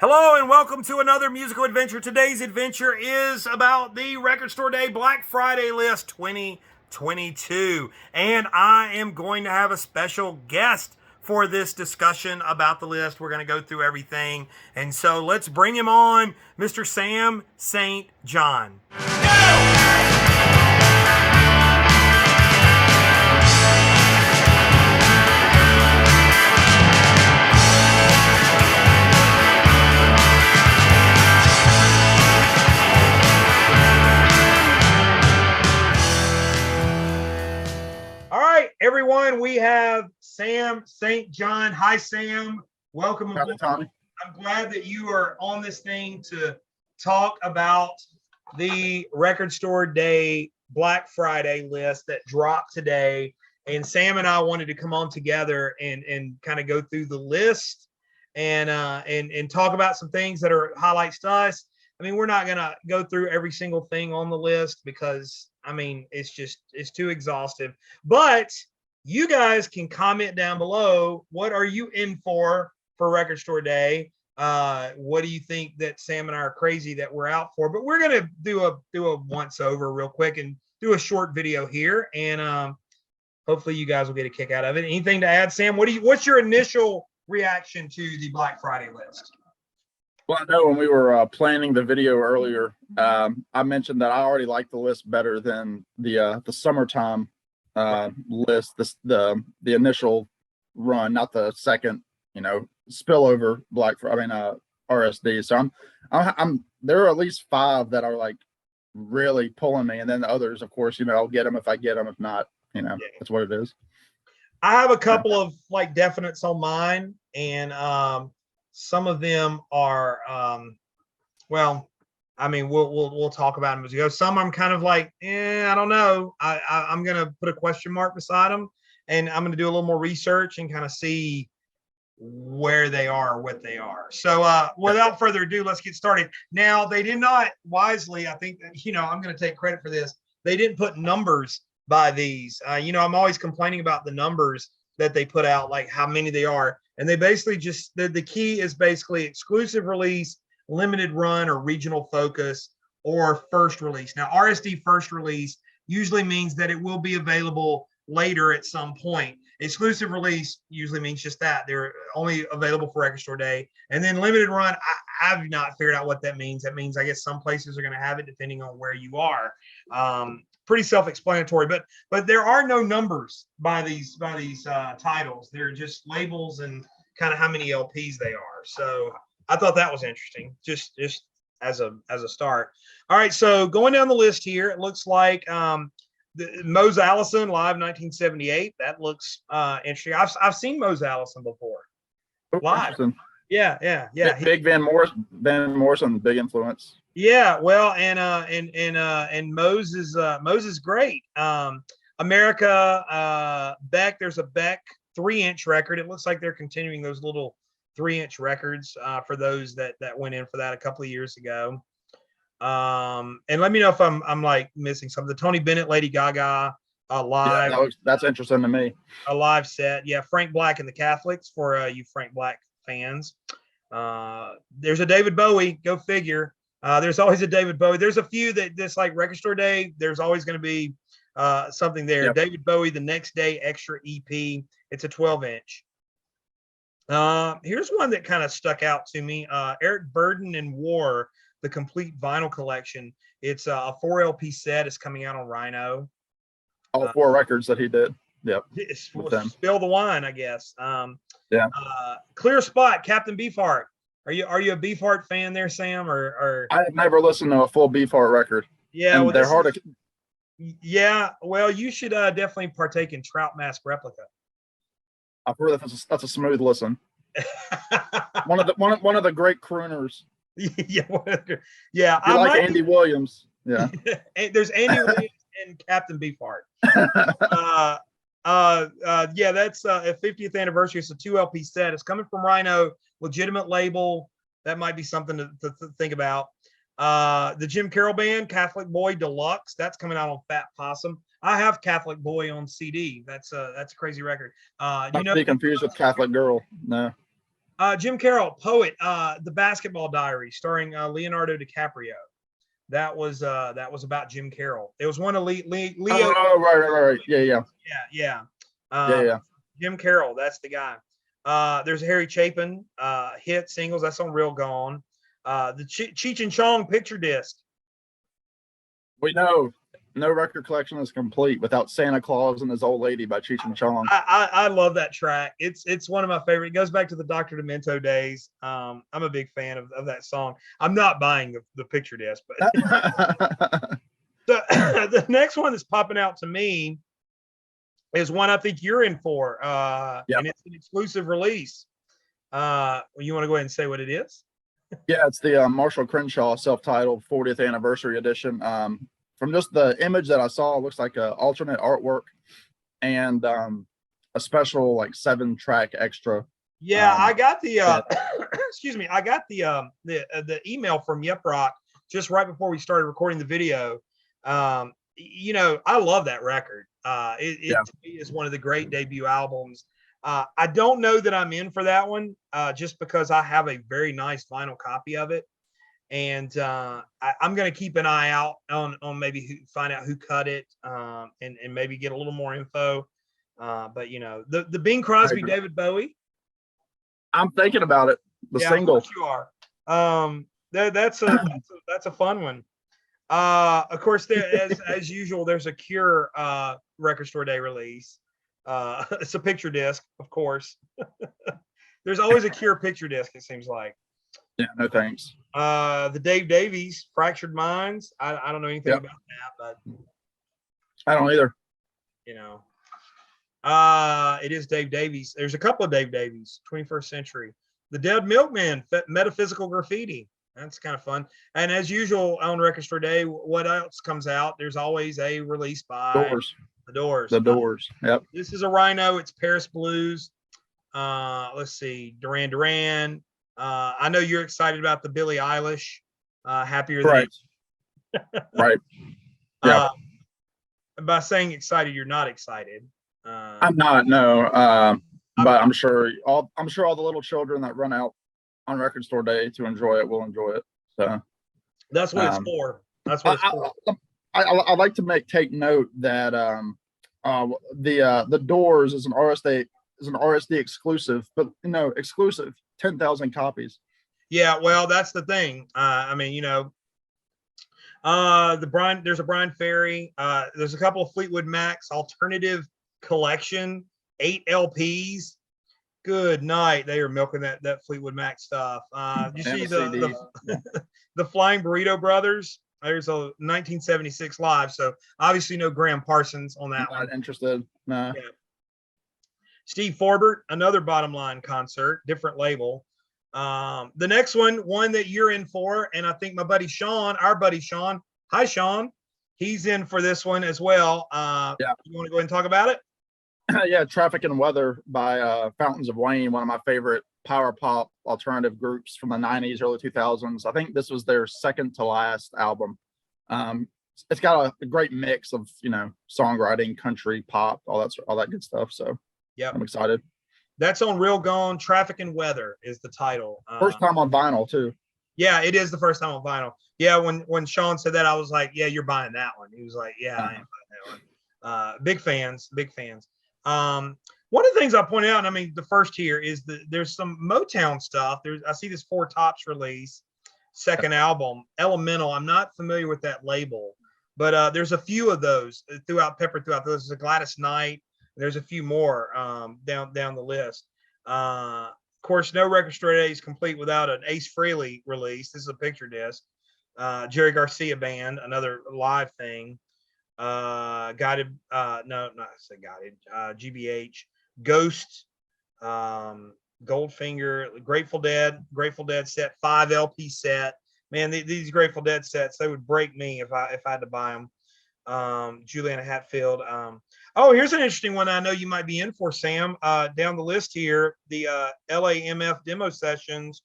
Hello and welcome to another musical adventure. Today's adventure is about the Record Store Day Black Friday list 2022. And I am going to have a special guest for this discussion about the list. We're going to go through everything. And so let's bring him on, Mr. Sam St. John. All right, everyone, we have Sam St. John. Hi, Sam. Welcome aboard. Tommy. I'm glad that you are on this thing to talk about the Record Store Day Black Friday list that dropped today. And Sam and I wanted to come on together and kind of go through the list and talk about some things that are highlights to us. I mean, we're not going to go through every single thing on the list because I mean, it's too exhaustive, but you guys can comment down below. What are you in for Record Store Day? What do you think that Sam and I are crazy that we're out for? But we're going to do a once over real quick and do a short video here. And hopefully you guys will get a kick out of it. Anything to add, Sam? What's your initial reaction to the Black Friday list? Well, I know when we were planning the video earlier, I mentioned that I already like the list better than the summertime list, the initial run, not the second, spillover RSD. So I'm there are at least 5 that are like really pulling me, and then the others, of course, I'll get them if I get them. If not, that's what it is. I have a couple of like definites on mine, and some of them are, we'll talk about them as we go. Some I'm kind of like, I don't know. I'm going to put a question mark beside them, and I'm going to do a little more research and kind of see where they are, what they are. So without further ado, let's get started. Now, they did not wisely, I think, I'm going to take credit for this. They didn't put numbers by these. I'm always complaining about the numbers that they put out, like how many they are. And they basically just, the key is basically exclusive release, limited run, or regional focus, or first release. Now, RSD first release usually means that it will be available later at some point. Exclusive release usually means just that. They're only available for Record Store Day. And then limited run, I've not figured out what that means. That means I guess some places are going to have it depending on where you are. Pretty self-explanatory, but there are no numbers by these titles. They're just labels and kind of how many LPs they are. So I thought that was interesting, just as a start. All right, so going down the list here, it looks like Mose Allison live 1978. That looks interesting. I've seen Mose Allison before live. Yeah. Big Van Morrison, big influence. Yeah, well, and Mose is great. America, Beck. There's a Beck 3-inch record. It looks like they're continuing those little 3-inch records for those that went in for that a couple of years ago. And let me know if I'm like missing something. The Tony Bennett, Lady Gaga live. Yeah, that's interesting to me. A live set. Yeah, Frank Black and the Catholics for you Frank Black fans. There's a David Bowie. Go figure. There's always a David Bowie. There's a few that this like Record Store Day. There's always going to be something there. Yep. David Bowie, The Next Day Extra EP. It's a 12-inch. Here's one that kind of stuck out to me. Eric Burden and War, the complete vinyl collection. It's a 4 LP set. It's coming out on Rhino. All 4 records that he did. Yep. Spill the wine, I guess. Yeah. Clear Spot, Captain Beefheart. Are you a Beefheart fan there, Sam? Or I've never listened to a full Beefheart record. Yeah, well, they're hard to. Yeah, well, you should definitely partake in Trout Mask Replica. I've heard that's a smooth listen. one of the great crooners. Yeah. I like Andy Williams. Yeah. There's Andy Williams and Captain Beefheart. Yeah, that's a 50th anniversary. It's a 2 LP set. It's coming from Rhino, legitimate label. That might be something to think about. The Jim Carroll Band, Catholic Boy Deluxe. That's coming out on Fat Possum. I have Catholic Boy on CD. That's a crazy record. Not to be confused with Catholic Girl. No. Jim Carroll, poet, The Basketball Diary, starring Leonardo DiCaprio. That was about Jim Carroll. It was one of Leo. Oh, right. Yeah. Yeah. Yeah. Jim Carroll, that's the guy. There's Harry Chapin, hit singles. That's on Real Gone. The Cheech and Chong picture disc. We know no record collection is complete without Santa Claus and His Old Lady by Cheech and Chong. I love that track. It's one of my favorite. It goes back to the Dr. Demento days. I'm a big fan of that song. I'm not buying the picture disc, but the next one that's popping out to me is one I think you're in for. And it's an exclusive release. You want to go ahead and say what it is? Yeah, it's the Marshall Crenshaw self-titled 40th anniversary edition. From just the image that I saw, it looks like an alternate artwork and a special like 7-track extra. Yeah, I got the excuse me, I got the email from Yep Rock just right before we started recording the video. You know, I love that record. It to me is one of the great debut albums. I don't know that I'm in for that one, just because I have a very nice vinyl copy of it, and I'm going to keep an eye out on maybe find out who cut it, and maybe get a little more info. But you know, the Bing Crosby, David Bowie. I'm thinking about it. The single. Of course you are. That's a fun one. Of course, there as usual, there's a Cure record store day release. It's a picture disc, of course. There's always a Cure picture disc, it seems like. Yeah, no thanks. The Dave Davies, Fractured Minds. I don't know anything about that, but I don't either. You know, it is Dave Davies. There's a couple of Dave Davies, 21st Century. The Dead Milkman, Metaphysical Graffiti. That's kind of fun. And as usual on Record Store Day, what else comes out? There's always a release by Doors. The Doors. The Doors. Yep. This is a Rhino. It's Paris Blues. Let's see, Duran Duran. I know you're excited about the Billie Eilish. Happier Than Right. Yeah. By saying excited, you're not excited. I'm not. No. But I'm sure all the little children that run out on Record Store Day to enjoy it will enjoy it. So that's what it's for. That's what it's for. I'd like to take note that the Doors is an RSD exclusive, but exclusive 10,000 copies. Yeah, well, that's the thing. I mean, you know, there's a Brian Ferry. There's a couple of Fleetwood Mac's alternative collection, 8 LPs. Good night. They are milking that Fleetwood Mac stuff. You see the Flying Burrito Brothers. There's a 1976 live. So obviously no Graham Parsons on that one. Not interested. No. Yeah. Steve Forbert, another Bottom Line concert, different label. The next one that you're in for, and I think my buddy Sean, our buddy Sean, hi Sean, he's in for this one as well. You want to go ahead and talk about it? Yeah, Traffic and Weather by Fountains of Wayne, one of my favorite power pop alternative groups from the 90s, early 2000s. I think this was their second to last album. It's got a great mix of, songwriting, country, pop, all that good stuff. So yeah, I'm excited. That's on Real Gone. Traffic and Weather is the title. First time on vinyl too. Yeah, it is the first time on vinyl. Yeah, when Sean said that, I was like, yeah, you're buying that one. He was like, yeah, I am buying that one. Big fans. One of the things I pointed out, and I mean, the first here is that there's some Motown stuff. I see this Four Tops release, second album, Elemental. I'm not familiar with that label, but there's a few of those peppered throughout. There's a Gladys Knight. There's a few more down the list. Of course, no Record Store Day is complete without an Ace Frehley release. This is a picture disc. Jerry Garcia Band, another live thing. Guided, no, not say Guided, GBH, Ghost, Goldfinger, Grateful Dead set, 5 LP set. Man, these Grateful Dead sets, they would break me if I had to buy them. Juliana Hatfield. Oh, here's an interesting one I know you might be in for, Sam. Down the list here, the LAMF demo sessions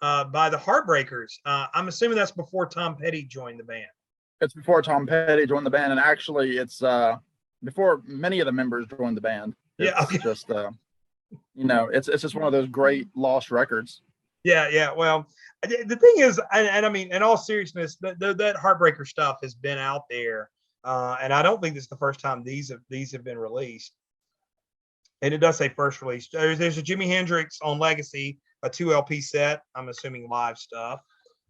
by the Heartbreakers. I'm assuming that's before Tom Petty joined the band. It's before Tom Petty joined the band, and actually it's before many of the members joined the band. It's just You know, it's just one of those great lost records. Yeah, yeah. Well, the thing is, and I mean, in all seriousness, that Heartbreaker stuff has been out there, and I don't think this is the first time these have been released. And it does say first release. There's a Jimi Hendrix on Legacy, a 2 LP set. I'm assuming live stuff.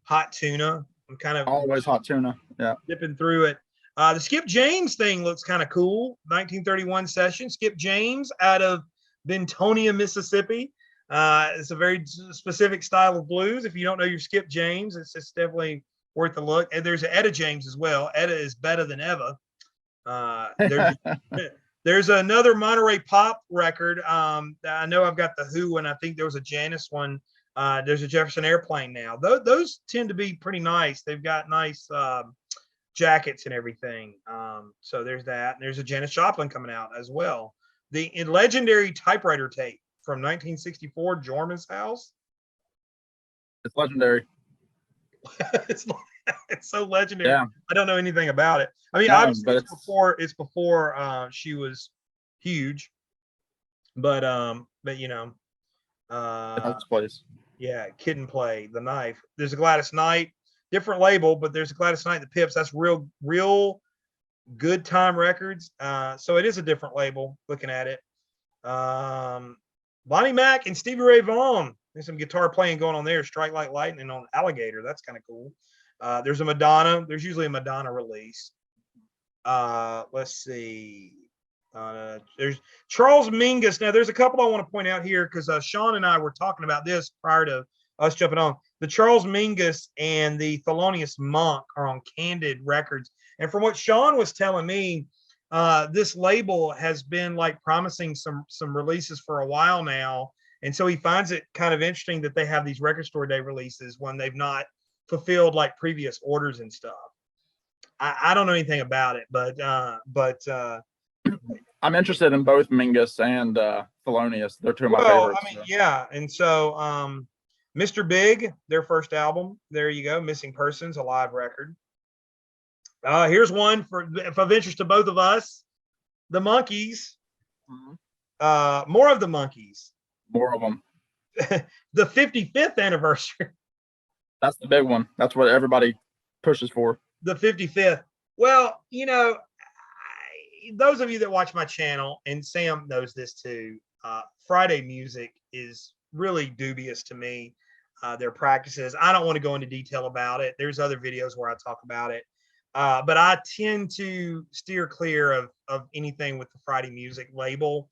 Hot Tuna. I'm kind of Always hot tuna. Yeah. dipping through it. The Skip James thing looks kind of cool. 1931 session. Skip James out of Bentonia, Mississippi. It's a very specific style of blues. If you don't know your Skip James, it's definitely worth a look. And there's Etta James as well. Etta is better than ever. There's another Monterey Pop record. I know I've got the Who, and I think there was a Janis one. There's a Jefferson Airplane now. Those tend to be pretty nice. They've got nice jackets and everything. So there's that. And there's a Janis Joplin coming out as well. The legendary typewriter tape from 1964, Jorman's house. It's legendary. it's so legendary. Yeah. I don't know anything about it. I mean, No, obviously but it's before she was huge, but you know, it has its place. yeah, Kid and Play, The Knife. There's a Gladys Knight, different label, but there's a Gladys Knight, The Pips. That's real good time records. So it is a different label looking at it. Bonnie Mac and Stevie Ray Vaughan. There's some guitar playing going on there. Strike Like Lightning on Alligator. That's kind of cool. There's a Madonna. There's usually a Madonna release. Let's see. There's Charles Mingus. Now, there's a couple I want to point out here because Sean and I were talking about this prior to us jumping on. The Charles Mingus and the Thelonious Monk are on Candid Records. And from what Sean was telling me, this label has been like promising some releases for a while now. And so he finds it kind of interesting that they have these record store day releases when they've not fulfilled like previous orders and stuff. I don't know anything about it, but I'm interested in both Mingus and Thelonious. They're two of my favorites. I mean, yeah. And so Mr. Big, their first album, there you go, Missing Persons, a live record. Here's one of interest to both of us, the Monkees. Mm-hmm. More of the Monkees. More of them. The 55th anniversary. That's the big one. That's what everybody pushes for. The 55th. Well, you know, those of you that watch my channel, and Sam knows this too, Friday music is really dubious to me. Their practices. I don't want to go into detail about it. There's other videos where I talk about it. But I tend to steer clear of anything with the Friday music label.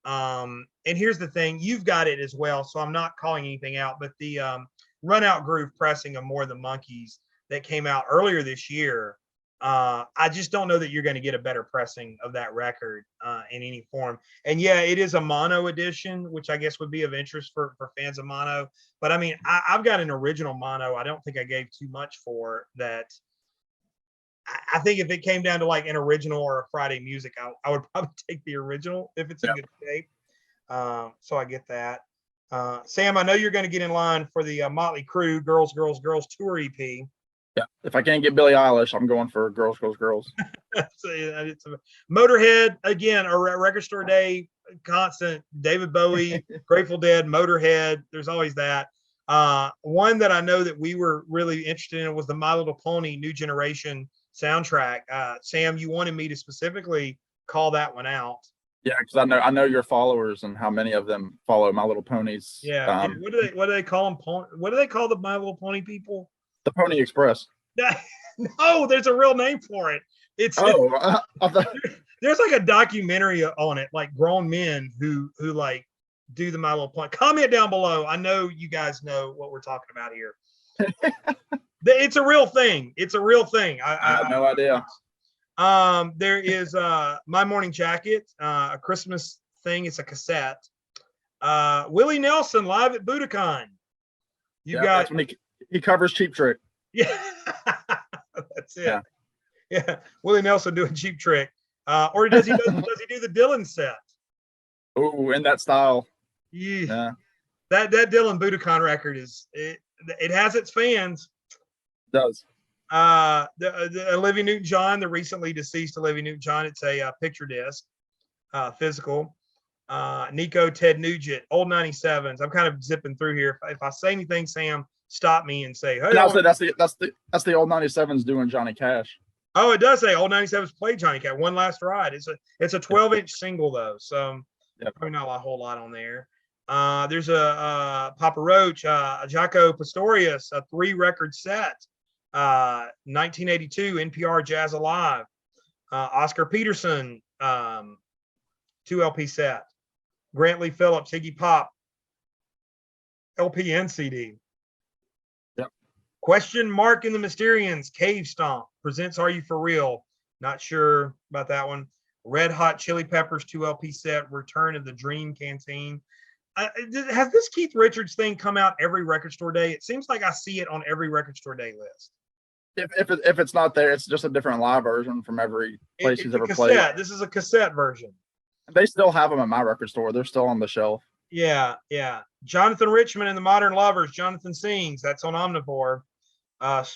And here's the thing, you've got it as well, so I'm not calling anything out, but the Run Out Groove pressing of More of the Monkees that came out earlier this year, I just don't know that you're going to get a better pressing of that record in any form. And yeah, it is a mono edition, which I guess would be of interest for fans of mono. But I mean, I've got an original mono I don't think I gave too much for that. I think if it came down to like an original or a Friday music, I would probably take the original if it's in good shape. So I get that. Sam, I know you're going to get in line for the Motley Crue Girls, Girls, Girls tour EP. Yeah, if I can't get Billie Eilish, I'm going for Girls, Girls, Girls. So, it's a Motorhead, again, a record store day constant. David Bowie, Grateful Dead, Motorhead. There's always that. One that I know that we were really interested in was the My Little Pony New Generation soundtrack. Sam, you wanted me to specifically call that one out. Yeah, because I know your followers and how many of them follow My Little Ponies. Yeah. What do they call them? What do they call the My Little Pony people? The Pony Express. No, there's a real name for it. There's like a documentary on it, like grown men who like do the My Little Pony. Comment down below. I know you guys know what we're talking about here. It's a real thing. It's a real thing. I have no idea. There is My Morning Jacket, a Christmas thing. It's a cassette. Willie Nelson live at Budokan. You got that's when he covers Cheap Trick. Yeah, that's it. Yeah. Willie Nelson doing Cheap Trick. Or does he do the Dylan set? Oh, in that style. Yeah. That Dylan Budokan record it has its fans. It does. The Olivia Newton-John, the recently deceased Olivia Newton-John, it's a picture disc, physical. Nico, Ted Nugent, old 97s. I'm kind of zipping through here. If I say anything, Sam, stop me and say, hey. And I'll say that's the old 97s doing Johnny Cash. Oh, it does say old 97s played Johnny Cash. One last ride. It's a 12-inch single though, so probably not a whole lot on there. There's a Papa Roach, Jaco Pastorius, a 3-record set, 1982 NPR Jazz Alive. Oscar Peterson, 2 LP set. Grantley Phillips, Iggy Pop, LP and CD. Yep. Question Mark and the Mysterians, Cave Stomp presents Are You For Real? Not sure about that one. Red Hot Chili Peppers 2 LP set, Return of the Dream Canteen. Has this Keith Richards thing come out every record store day? It seems like I see it on every record store day list. If it's not there, it's just a different live version from every place he's ever played. This is a cassette version. They still have them at my record store. They're still on the shelf. Yeah. Jonathan Richman and the Modern Lovers. Jonathan Sings. That's on Omnivore.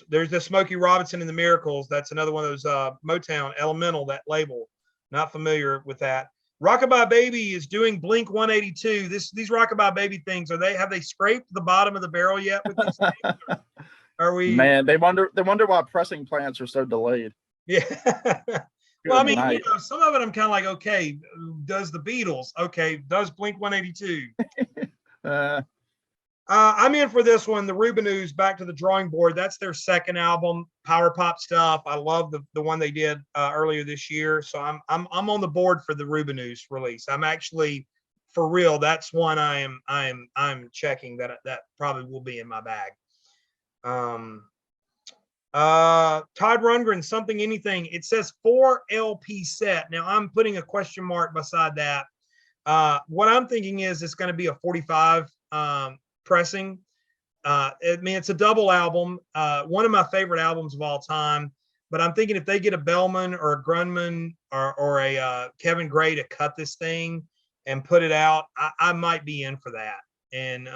There's the Smokey Robinson and the Miracles. That's another one of those Motown Elemental, that label. Not familiar with that. Rockabye Baby is doing Blink 182. These Rockabye Baby things, have they scraped the bottom of the barrel yet with these things? Are we? Man, they wonder why pressing plants are so delayed. Yeah. Well, I mean, some of it I'm kind of like, okay, does the Beatles? Okay, does Blink 182? I'm in for this one. The Rubinoos, Back to the Drawing Board. That's their second album, power pop stuff. I love the one they did earlier this year. So I'm on the board for the Rubinoos release. I'm actually, for real, that's one I'm checking that probably will be in my bag. Todd Rundgren, Something Anything. It says 4 LP set. Now I'm putting a question mark beside that. What I'm thinking is it's going to be a 45 pressing. I mean, it's a double album. One of my favorite albums of all time. But I'm thinking if they get a Bellman or a Grunman or a Kevin Gray to cut this thing and put it out, I might be in for that. And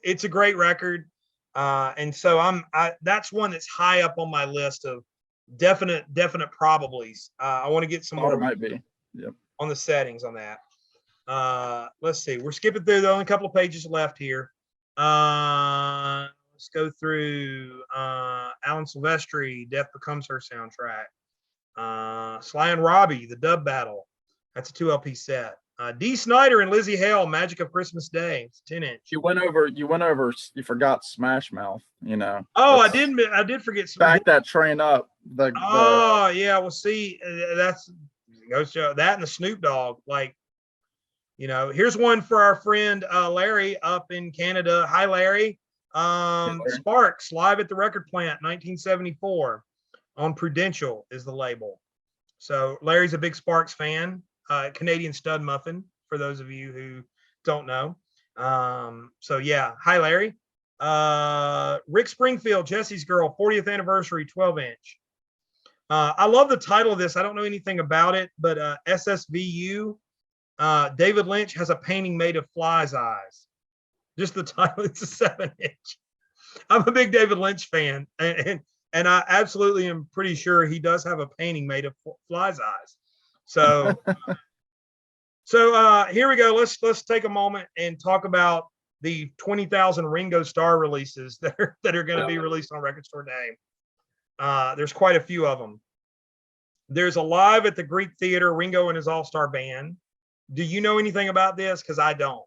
it's a great record. And so that's one that's high up on my list of definite probablys. I want to get some more might be. Yep. On the settings on that. Let's see. We're skipping through the only couple of pages left here. Let's go through Alan Silvestri, Death Becomes Her soundtrack. Sly and Robbie, The Dub Battle. That's a 2 LP set. Dee Snider and Lizzie Hale, Magic of Christmas Day. It's 10-inch. You forgot Smash Mouth, Oh, I did forget back that train up. Yeah, well, see, that's goes to that and the Snoop Dogg. Like, here's one for our friend Larry up in Canada. Hi, Larry. Larry. Sparks, live at the Record Plant, 1974. On Prudential is the label. So Larry's a big Sparks fan. Canadian stud muffin, for those of you who don't know. So yeah, hi Larry. Rick Springfield, Jesse's Girl, 40th anniversary, 12-inch. I love the title of this. I don't know anything about it, but SSVU. David Lynch has a painting made of flies' eyes. Just the title. It's a 7-inch. I'm a big David Lynch fan, and I absolutely am pretty sure he does have a painting made of flies' eyes. So, here we go. Let's take a moment and talk about the 20,000 Ringo Starr releases that are going to be released on Record Store Day. There's quite a few of them. There's a live at the Greek Theater, Ringo and his all-star band. Do you know anything about this? Because I don't.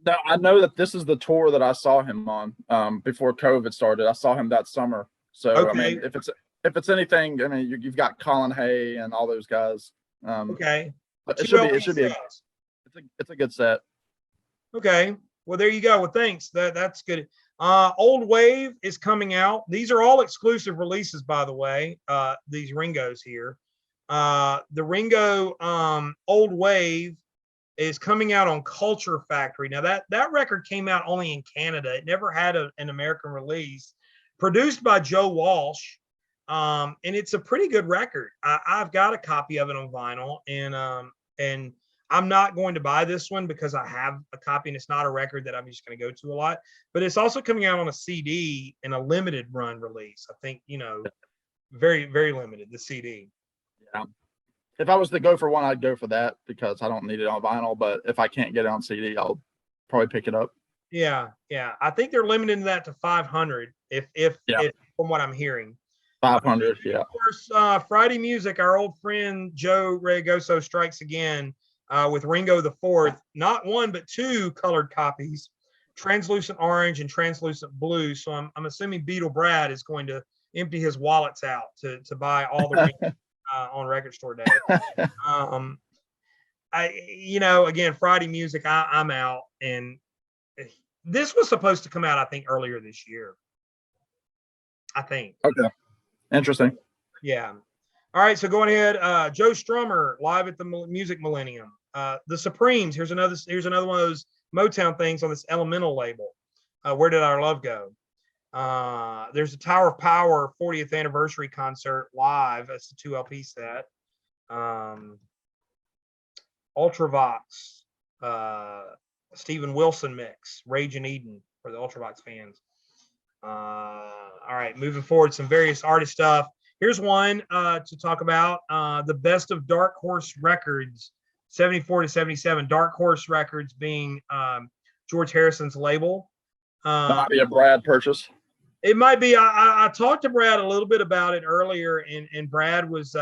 No, I know that this is the tour that I saw him on before COVID started. I saw him that summer. So okay. I mean, if it's anything, I mean, you've got Colin Hay and all those guys. Okay. It should be it's a good set. Okay. Well, there you go. Well, thanks. That's good. Old Wave is coming out. These are all exclusive releases, by the way. These Ringos here. The Ringo Old Wave is coming out on Culture Factory. Now that record came out only in Canada. It never had an American release. Produced by Joe Walsh. And it's a pretty good record. I've got a copy of it on vinyl, and I'm not going to buy this one because I have a copy and it's not a record that I'm just going to go to a lot. But it's also coming out on a CD in a limited run release. I think, very, very limited, the CD. Yeah. if I was to go for one, I'd go for that because I don't need it on vinyl. But if I can't get it on CD, I'll probably pick it up. Yeah, yeah. I think they're limiting that to 500. If from what I'm hearing. 500. Yeah. Of course, Friday Music, our old friend Joe Ragoso strikes again with Ringo the Fourth. Not one, but two colored copies, translucent orange and translucent blue. So I'm assuming Beetle Brad is going to empty his wallets out to buy all the Ringo, on Record Store Day. Again, Friday Music, I'm out, and this was supposed to come out, I think, earlier this year. I think. Okay. Interesting. Yeah. All right. So going ahead, Joe Strummer live at the Music Millennium. The Supremes. Here's another one of those Motown things on this Elemental label. Where Did Our Love Go? There's a Tower of Power 40th anniversary concert live. That's the 2 LP set. Ultravox, Stephen Wilson mix, Rage in Eden for the Ultravox fans. All right, moving forward, some various artist stuff. Here's one to talk about, the best of Dark Horse Records, 74 to 77. Dark Horse Records being George Harrison's label. That might be a Brad purchase. It might be. I talked to Brad a little bit about it earlier, and Brad was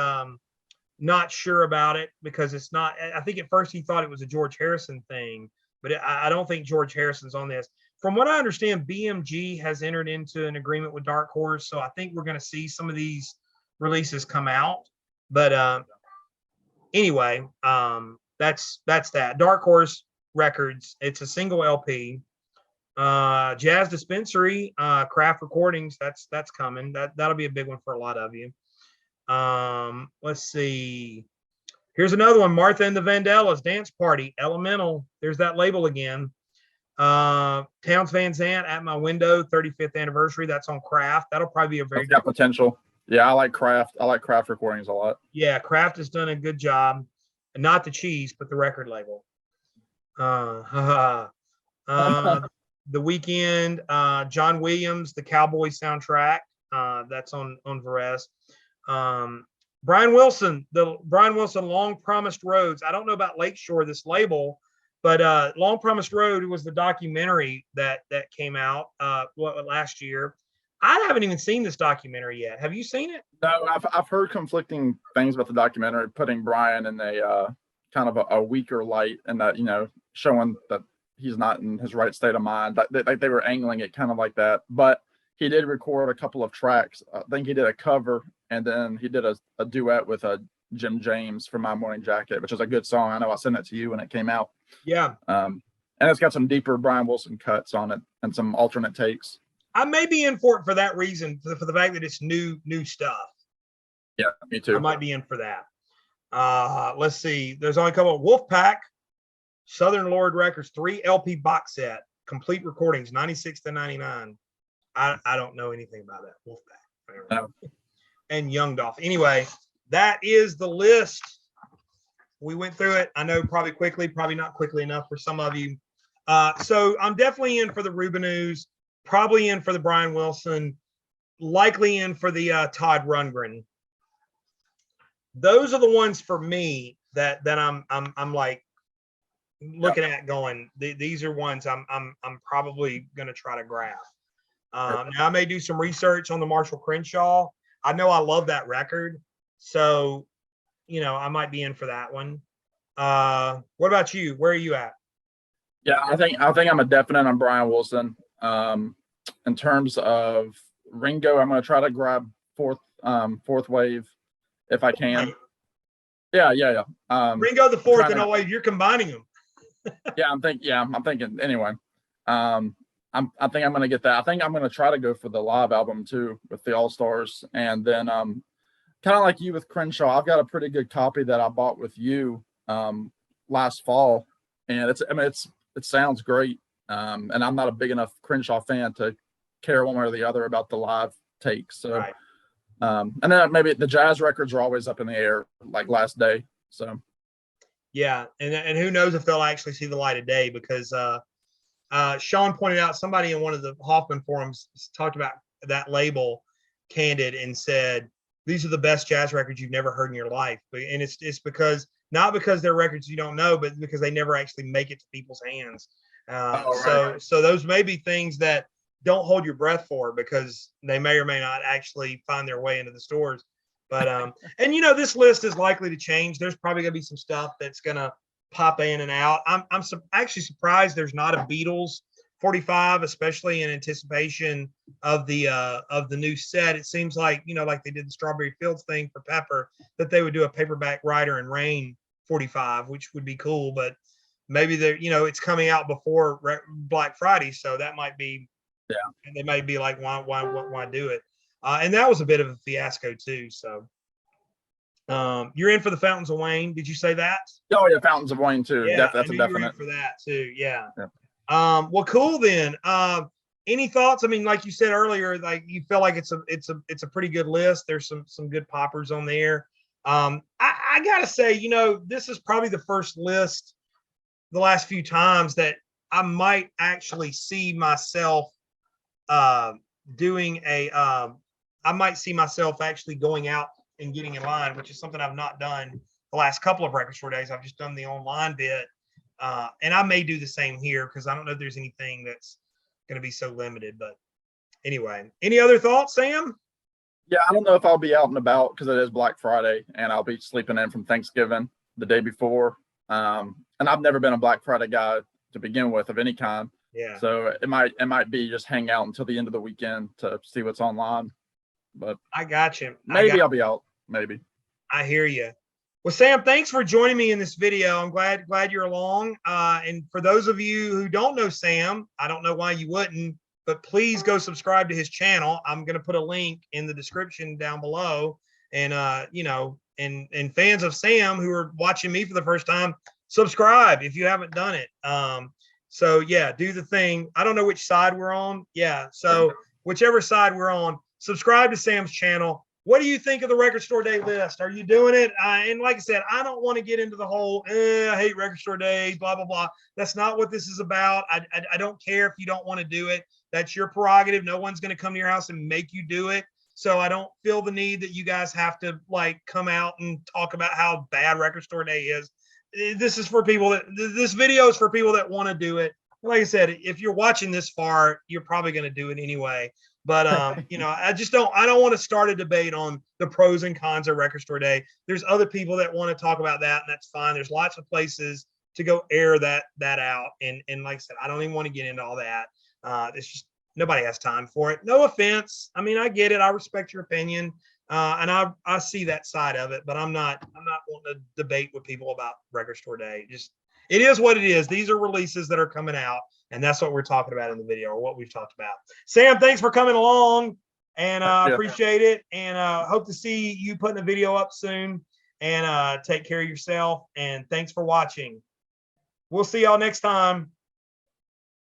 not sure about it because it's not. I think at first he thought it was a George Harrison thing, but I don't think George Harrison's on this. From what I understand, BMG has entered into an agreement with Dark Horse, so I think we're going to see some of these releases come out. But anyway, that's that. Dark Horse Records. It's a single LP. Jazz Dispensary, Craft Recordings. That's coming. That'll be a big one for a lot of you. Let's see. Here's another one. Martha and the Vandellas Dance Party. Elemental. There's that label again. Towns Van Zandt, At My Window, 35th anniversary. That's on Craft. That'll probably be a very good potential. Yeah, I like Craft. I like Craft Recordings a lot. Yeah, Craft has done a good job. And not the cheese, but the record label. The Weekend, John Williams, the Cowboy soundtrack. That's on Varese. Brian Wilson, the Brian Wilson Long Promised Roads. I don't know about Lakeshore, this label, but Long Promised Road was the documentary that came out last year. I haven't even seen this documentary yet. Have you seen it? No, I've heard conflicting things about the documentary, putting Brian in a kind of a weaker light, and that, showing that he's not in his right state of mind. They were angling it kind of like that, but he did record a couple of tracks. I think he did a cover, and then he did a duet with Jim James for My Morning Jacket, which is a good song. I know I sent it to you when it came out. Yeah. And it's got some deeper Brian Wilson cuts on it and some alternate takes. I may be in for it for that reason, for the fact that it's new stuff. Yeah, me too. I might be in for that. Let's see. There's only a couple of Wolfpack, Southern Lord Records, 3 LP box set, complete recordings, 96 to 99. I don't know anything about that. Wolfpack. No. And Young Dolph. Anyway, that is the list. We went through it. I know probably quickly, probably not quickly enough for some of you. So I'm definitely in for the Rubinoos, probably in for the Brian Wilson, likely in for the Todd Rundgren. Those are the ones for me that I'm like looking at going, these are ones I'm probably going to try to grab. Now I may do some research on the Marshall Crenshaw. I know I love that record, so I might be in for that one. What about you? Where are you at? Yeah, I think I'm a definite on Brian Wilson. In terms of Ringo, I'm going to try to grab fourth wave if I can. Yeah. Ringo the fourth and wave. You're combining them. I'm thinking anyway. I think I'm going to get that. I think I'm going to try to go for the live album too with the All Stars, and then kind of like you with Crenshaw, I've got a pretty good copy that I bought with you last fall, and it sounds great. And I'm not a big enough Crenshaw fan to care one way or the other about the live takes. So, right. And then maybe the jazz records are always up in the air, like Last Day. So, yeah, and who knows if they'll actually see the light of day, because Sean pointed out, somebody in one of the Hoffman forums talked about that label, Candid, and said these are the best jazz records you've never heard in your life. And it's because not because they're records you don't know, but because they never actually make it to people's hands. So those may be things that don't hold your breath for, because they may or may not actually find their way into the stores. But and this list is likely to change. There's probably gonna be some stuff that's gonna pop in and out. I'm actually surprised there's not a Beatles 45, especially in anticipation of the new set. It seems like, like they did the Strawberry Fields thing for Pepper, that they would do a paperback Rider and Rain 45, which would be cool. But maybe they're, it's coming out before Black Friday, so that might be, and they might be like, why do it? And that was a bit of a fiasco too. So you're in for the Fountains of Wayne. Did you say that? Oh yeah, Fountains of Wayne too. Yeah, That's a definite for that too. Yeah. Well, cool then. Any thoughts? I mean, like you said earlier, like you feel like it's a pretty good list. There's some good poppers on there. I gotta say, this is probably the first list the last few times that I might actually see myself doing I might see myself actually going out and getting in line, which is something I've not done the last couple of record store days. I've just done the online bit. And I may do the same here, because I don't know if there's anything that's going to be so limited. But anyway, any other thoughts, Sam? Yeah, I don't know if I'll be out and about, because it is Black Friday and I'll be sleeping in from Thanksgiving the day before. And I've never been a Black Friday guy to begin with, of any kind. Yeah. So it might be just hang out until the end of the weekend to see what's online. But I got you. Maybe I'll be out. Maybe. I hear you. Well, Sam, thanks for joining me in this video. I'm glad you're along. And for those of you who don't know Sam, I don't know why you wouldn't, but please go subscribe to his channel. I'm going to put a link in the description down below. And, and fans of Sam who are watching me for the first time, subscribe if you haven't done it. So yeah, do the thing. I don't know which side we're on. Yeah. So whichever side we're on, subscribe to Sam's channel. What do you think of the Record Store Day list? Are you doing it? And like I said, I don't want to get into the whole, I hate Record Store Day, blah, blah, blah. That's not what this is about. I don't care if you don't want to do it. That's your prerogative. No one's going to come to your house and make you do it. So I don't feel the need that you guys have to like come out and talk about how bad Record Store Day is. This is for people this video is for people that want to do it. Like I said, if you're watching this far, you're probably going to do it anyway. But I don't want to start a debate on the pros and cons of Record Store Day. There's other people that want to talk about that, and that's fine. There's lots of places to go air that out. And like I said, I don't even want to get into all that. It's just nobody has time for it. No offense. I mean, I get it. I respect your opinion. And I see that side of it, but I'm not wanting to debate with people about Record Store Day. It is what it is. These are releases that are coming out, and that's what we're talking about in the video, or what we've talked about. Sam, thanks for coming along, and appreciate it. And hope to see you putting a video up soon. And take care of yourself. And thanks for watching. We'll see y'all next time.